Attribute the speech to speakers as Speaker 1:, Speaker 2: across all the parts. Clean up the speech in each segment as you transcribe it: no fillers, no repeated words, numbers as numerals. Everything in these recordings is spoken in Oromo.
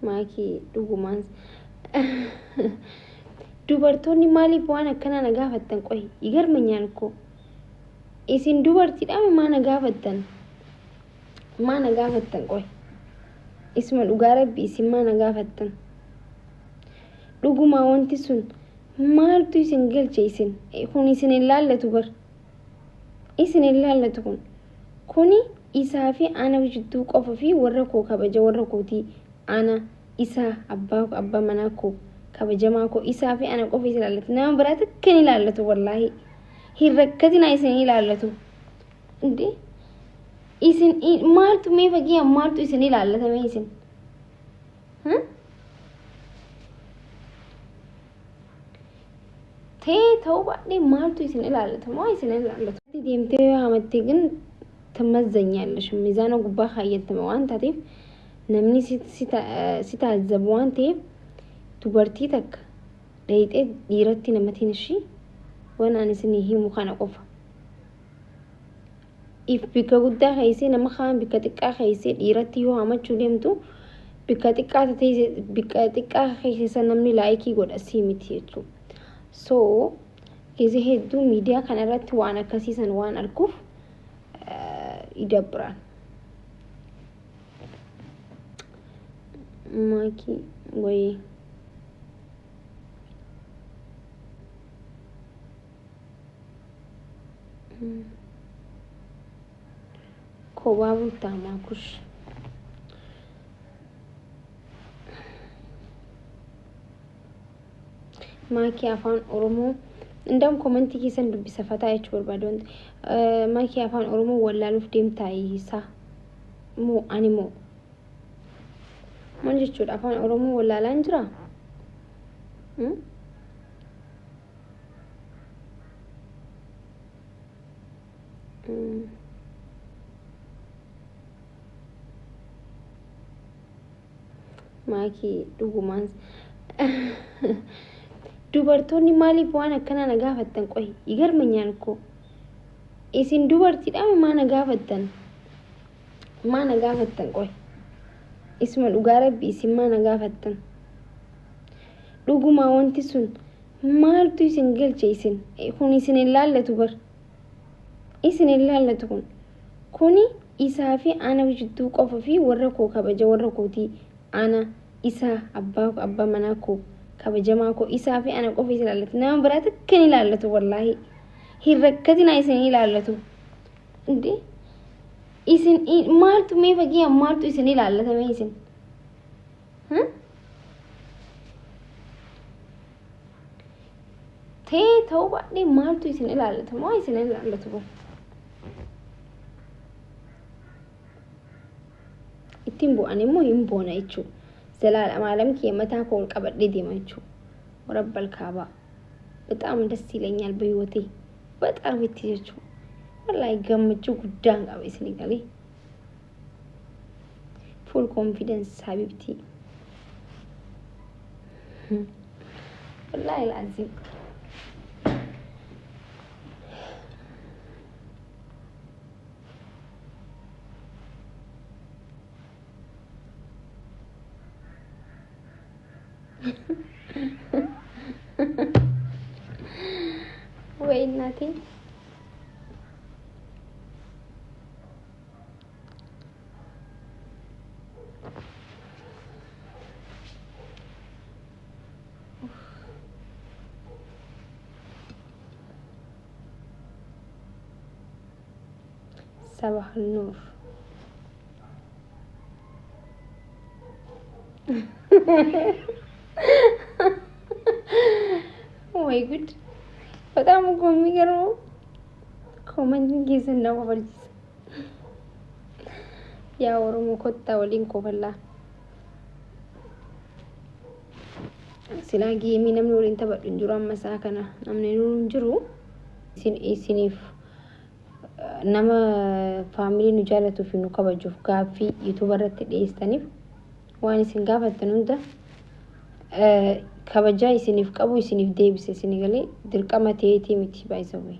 Speaker 1: Maakii dhugumaan dubartoonni maaliif waan akkana na gaafattan qoy igarmanyaan ko isin dubartiidhaan maa na gaafattan qoy isma dhugaa rabbi isin maa na gaafattan dhugumaa wanti sun maaltu isin galche isin kun isin ilaallatu bar isin ilaallatu kuni isaa fi ana wajjittuu qofa fi warra koo kabaja warra kootii ana isa abbaa manaa koo kabajamaa koo isaa fi ana qofa ilaallatu nama biraatti kan ilaallatu wallaahi hirrakkatina isin ilaallatu inde isin maaltu mee fagiya maaltu isin ilaallatame isin ta'uu baadhee maaltu isin ilaallatu maa isin ilaallatu deemtee yoo hamattee ግን ትመዘኛለሽ ሚዛኑ ጉባ ሀየተመ ዋን ታቲፍ namni si taazzabu waan ta'eef dubartii takka dheeyxee dhiiratti namatiin ishii waan ani isinii himu kana qofa if bika guddaa keessee nama kaan bika xiqqaa keessee dhiiratti yoo hamachuu deemtu bika xiqqaa keessee namni laayikii godha sii miti jechuudha so ጊዜ hedduu miidiyaa kanarratti waan akkasiisan waan arkuuf ይደብራል ማኪ ወይ ኮባቡ ታማኩሽ ማኪ አፋን ኦሮሞ እንደም ኮሜንት ኪሰን ዱብ ሰፈታ አይች ወርባዶን ማኪ አፋን ኦሮሞ ወላሉፍ ደምታይ ሳ ሞ አኒሞ ማን ጀቹ አፋን ኦሮሞ ወላላ እንጅራ ማኪ ዱጉማን dubartoonni maaliif waan akkana na gaafattan qoy igarmanyaan ko isin dubartiidhaan maa na gaafattan qoy isma dhugaa rabbi isin maa na gaafattan dhugumaa wanti sun maaltu isin galche isin kun isin ilaallatu bar isin ilaallatu kuni isaa fi ana wajjittuu qofa fi warra koo kabaja warra kootii ana isa abbaa manaa koo kabajamaa koo isaa fi ana qofa ilaallatu nama biraatti kan ilaallatu wallaahi hirrakkatina isin ilaallatu inde isin maaltu mee fagiya maaltu isin ilaallatame isin ta'uu baadhee maaltu isin ilaallatu maa isin ilaallatu ittiin bu'an immoo hin boona jechuudha ዘላለም ዓለም ከመታ ኮል ቀበዴ ደማችሁ ወረበል ካባ በጣም ደስ ይለኛል በህይወቴ በጣም እትይችሁ ወላይ ገምቹ ጉዳን ቀበስ ንገሪ ፉል ኮንፊደንስ ሀቢብቲ ወላይ ላዚም ወይ እናቴ صباح النور ወይ ጉድ በጣም እኮ የሚገርመው ኮመንት ጊዜን ነው ወርጅ ያ ኦሮሞ ኮታ ወሊን ኮፈላ ሲላጊ የሚነም ኖሪን ተበድ እንጅሩ አመሳከና namne nuun jiru isiniif nama family nu jaalatu fi nu kabajuuf gaaffii YouTube irratti dhiyeestaniif waan isin gaafattan hunda kabaja isiniif qabu isiniif deebise isinigale dirqama ta'eeti miti baay'isawee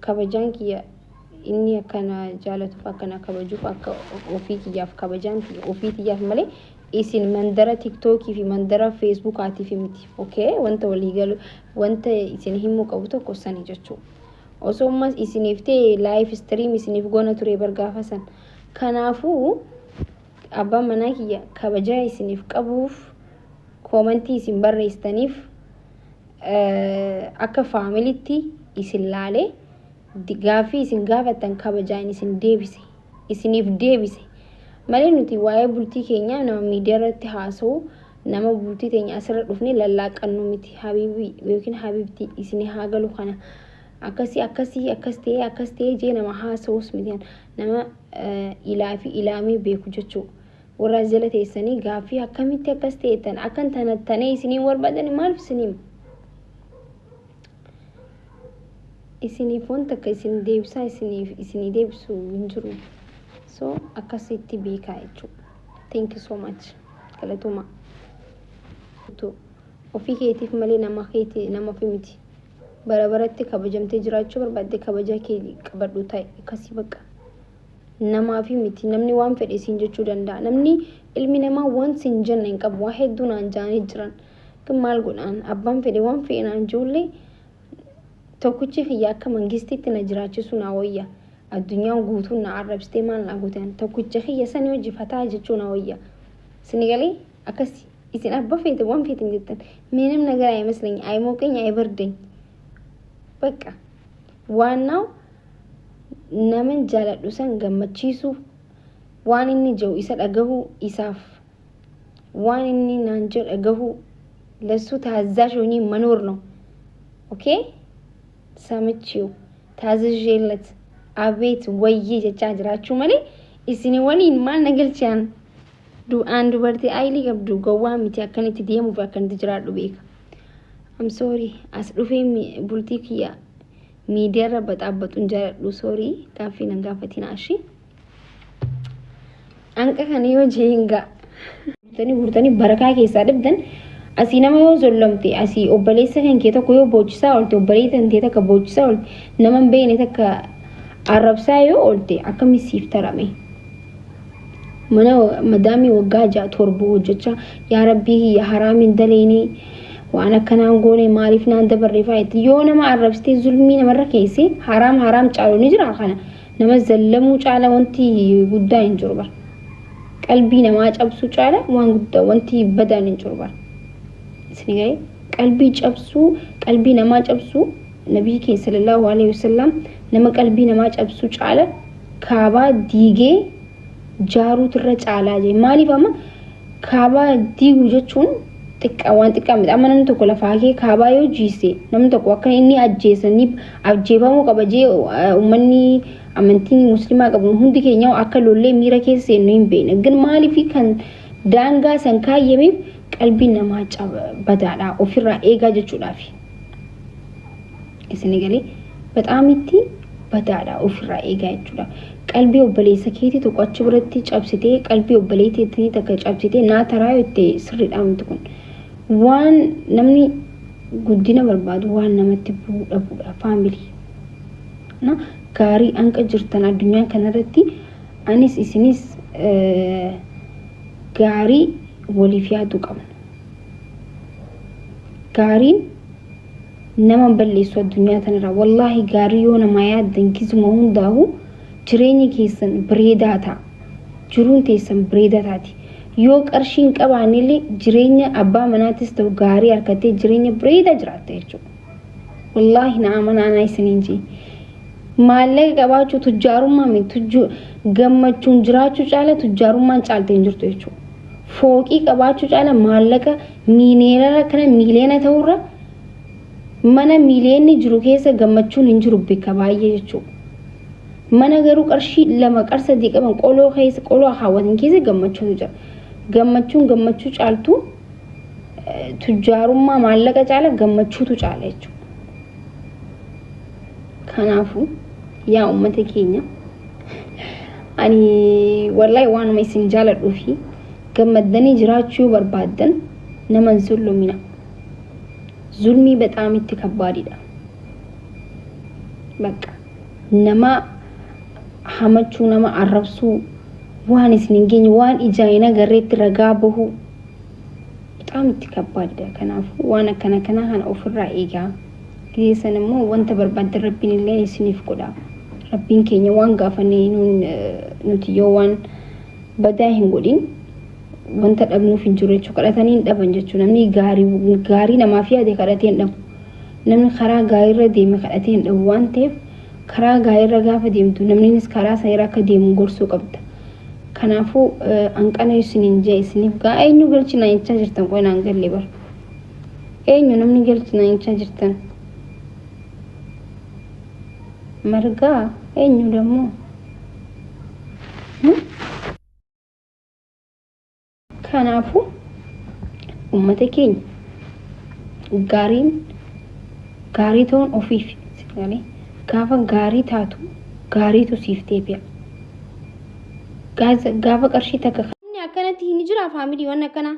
Speaker 1: kabajaan kiyya inni akkana jaalatuuf akkana kabajuuf akka ofii kiyyaaf kabajaan ofii kiyyaaf malee isin mandara TikTok fi mandara Facebook ati fi miti okay wanta walii galu wanta isin himu qabu tokko sani jechu osoomas isinifte live stream isinif gona ture bargaafasan kanaafu abba mana kiyya kabaja isinif qabuuf commenti isin barreestaniif akka family isin laale digaafi isin gaafatan kabajaan isin deebise isinif deebise malee nuti waa'ee bultii keenya nama miidiyaa irratti haasa'u nama bultii teenya asirra dhufne lallaaqannu miti habibi yookiin habibti isin haa galu kana akkasii jee nama haasa'us miti nama ilaafi ilaamee beeku jechuu warra jala teessanii gaafii akkamitti akkas ta'etan akkan tanattanee isinii barbaadan maal isiniim isiniif wanta akka isin deebisaa isinii deebisu hin jiru so akkasitti beekaa jechuudha thank you so much galatuma ofii keetiif malee nama fi miti barabaratti kabajamtee jiraachuu barbaadde kabaja kee qabadhu ta'e akkasii bakka namaa fi miti namni waan fedhe siin jechuu danda'a namni ilmi namaa waan siin jenna hin qabu waa hedduu naan jaanii jiran kan maal godhaan abbaan fedhe waan fedhe naan ijoollee tokkichi xiyya akka mangistitti na jiraachisu na wayya addunyaa guutuu na arrabstee maal na gootan tokkichi xiyya sani hojjefataa jechuu na wayya sinigalee akkasi isin abba feete waan feetin jettan ምንም ነገር አይመስለኝ አይሞቀኝ አይበርደኝ በቃ ዋናው naman jaaladhu san gammachiisu waan inni jiru isa dhagahu isaaf waan inni naan jedhu dhagahu ለሱ ታዛዥ ሆኜ መኖር ነው ኦኬ ሰምቼው ታዝዤለት አቤት ወይዬ ጀቻ ጅራችሁ ማለ እስኒ ወሊን ማል ነገልቻን ዱ አንድ ወርቴ አይሊ ገብዱ ገዋ ሚቲ አከነቲ ዲየሙ ባከንት ጅራዱ ቤካ አም ሶሪ አስዱፌ ቡልቲክያ ሚዲያ ረበጣበጡ እንጀራዱ ሶሪ ካፊ ነንጋፈቲና እሺ አንቀ ከኔዮ ጄንጋ ሁርተኒ በረካ ኬሳ ደብደን asii nama yoo zollomte asii obboleessa kan kee tokko yoo boochisaa oolte obboleettan tee takka boochisaa oolte nama hin beekne takka arrabsaa yoo oolte akkamiin siif tarame mana madaamii waggaa 6-7 hojjechaa yaa rabbii yaa haraamiin daleeni waan akkanaan goone maaliif naan dabarreefaa itti yoo nama arrabstee zulmii namarra keessee haraam caaluu ni jira kana nama zallamuu caala wanti guddaa hin jiru bar qalbii namaa cabsuu caala waan guddaa wanti badaan hin jiru bar سنيجي قلبي جبسو قلبي نما جبسو نبي كي صلى الله عليه وسلم نما قلبي نما جبسو على كابا ديجي جارو ترج على جي مالي فما كابا ديجو جتون تك أوان تكمل أما نمتو كلا فاكي كابا يو جيسي نمتو كوكا إني أجيسني أجيبا مو كابا جي أمني أمنتيني مسلمة كابا هندي كي نيو أكلو لي ميرا كي سينوين بين أجن مالي في كان دانغا سنكا يميب qalbii namaa badaadha ofirraa eegaa jechuudhaaf isin galee bataamitti badaadha ofirraa eegaa jechuudha qalbii obboleessa keetii tokko achi biratti cabsitee qalbii obboleettii takka cabsitee naa taraa yottee sirriidha miti kun waan namni guddina barbaadu waan namatti bu'uudha faamilii na gaarii anqa jirtan addunyaa kanarratti anis isinis gaarii waliif yaadu qabna gaariin nama balleessu addunyaa tanarra wallahi gaarii yoo nama yaaddan kisuma hundaahu jireenyi keessan bareedaa ta'a jiruun teessan bareedaa taati yoo qarshiin qabaanillee jireenya abbaa manaatis ta'u gaarii harkattee jireenya bareedaa jiraatta jechuudha wallahi na amanaa isiniin jee maallaqa qabaachuu tujjaarummaa miti gammachuun jiraachuu caala tujjaarummaan caaltee hin jirtu jechuudha fooqii qabaachuu caala maallaqa miiliyoonara kana miiliyoona ta'urra mana miiliyoonni jiru keessa gammachuun hin jiru bika baay'ee jechuudha mana garuu qarshii 2 qarsa qaban qoloo keessa qoloo haawwatan keessa gammachuutu jira gammachuu caaltu tujjaarummaa maallaqa caala gammachuutu caala jechuudha kanaafu yaa ummata keenya ani wallahi waanuma isin jaaladhuu fi gammadanii jiraachuu barbaadan naman zulmina zulmii በጣም ከባድida በቃ nama hamachuu nama arrabsuu waan isin hin geenye waan ijaayina garreetti ragaa bahu በጣም ትከባድ ከናፉ ዋና ከና kana ofirraa eegaa geessan immoo wanta barbaadde rabbiin illee isiniif godha rabbiin keenya waan gaafannee nuti yoo waan badaa hin godhin wanta dhabnuuf hin jiru jechuudha kadhatanii hin dhaban jechuudha namni gaarii namaaf yaade kadhatee hin dhabu namni karaa gaariirra deeme kadhatee hin dhabu waan ta'eef karaa gaariirra gaafa deemtu namnis karaa sanirra akka deemu gorsuu qabda kanaafuu anqana isiniin jee isiniif gaa eenyu galchina jechaa jirtan qoy naan galle bar eenyu namni galchina jechaa jirtan margaa eenyu ደግሞ kanaafuu ummata keenya gaarii ta'uun ofiif gaafa gaarii taatu gaariitu siif deebi'a gaafa qarshii takka inni akkanatti hin jira faamilii waan akkana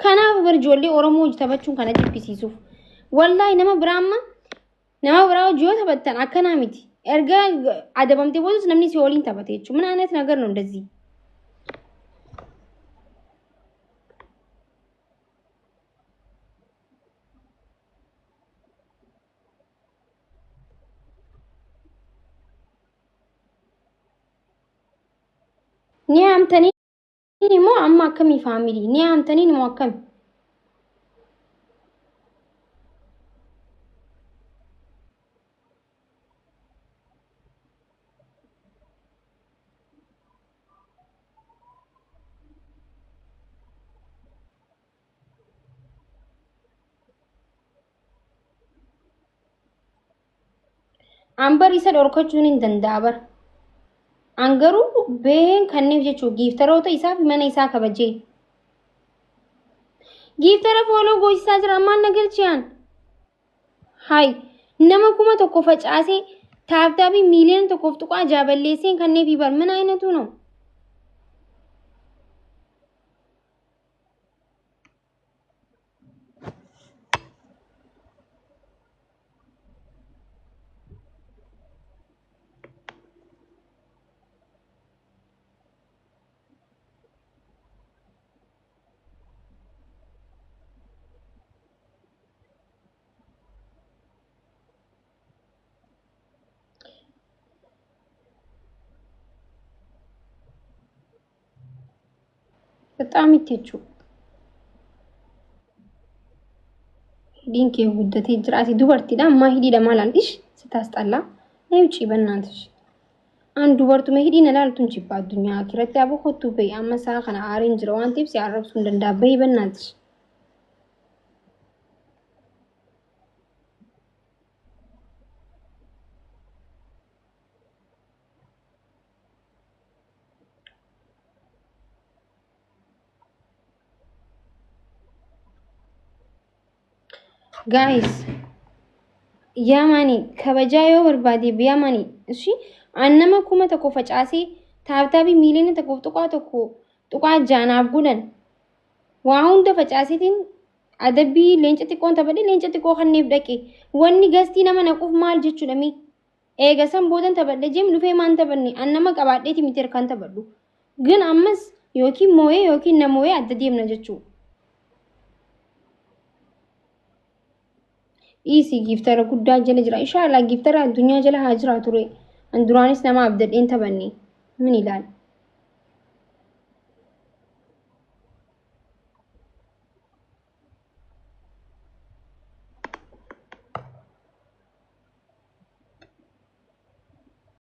Speaker 1: kanaaf bar ijoollee Oromoo taphachuun kana jibbisiisuuf wallahi nama biraa hojii taphattan akkana miti erga adabamtee boodas namni si waliin taphate jechuudha ምን አይነት ነገር ነው እንደዚህ ni amtani mo amma kami family ni amtani mo akam ambar isa dorkachuun hin danda'abar angaru been kanneef jechuu giiftaroota isaa fi mana isaa kabajee giiftara fooloo goosisaa jira ammaan nagalchiyaan hay nama kuma tokko facaasee taabtaabii miiliyoona tokkoof tuqaa jaaballeesseen kanneef bar ምን አይነቱ ነው በጣም ይተቹ ዲንክ የጉደቴ ጅራቲ ዱበርቲዳ ማሂዲ ለማላልሽ ስታስጣላ ነውጪ በእናንተሽ አንዱ ወርቱ መሂዲ ነላልቱን ቺባ ዱኛ አኪረት ያበኮቱ በይ አመሳ ከና አሬንጅ ረዋንቲፕስ ያረብሱ እንደንዳበይ በእናንተሽ guys yamani kabajayo barbadi biyamani እሺ annama kuma tokko facaasee taabtaabii miiliyoona tokkoof tuqaa jaanaaf gulan waa hunda facaaseetiin adabbii leenca xiqqoon tabadhe leenca xiqqoo kanneef dhaqe wanni gastii nama naquuf maal jechuudha mi eega san boodan tabadhe jeem dhufee maan tabanne annama qabaadheeti miti kan tabadhu ግን ammas yookiin mooyee yookiin namooyee adda deemna jechuudha isi giftara guddaa jala jira inshallah giftara addunyaa jala haa jiraatu re anduraanis nama abdadheen tabanne min ilaal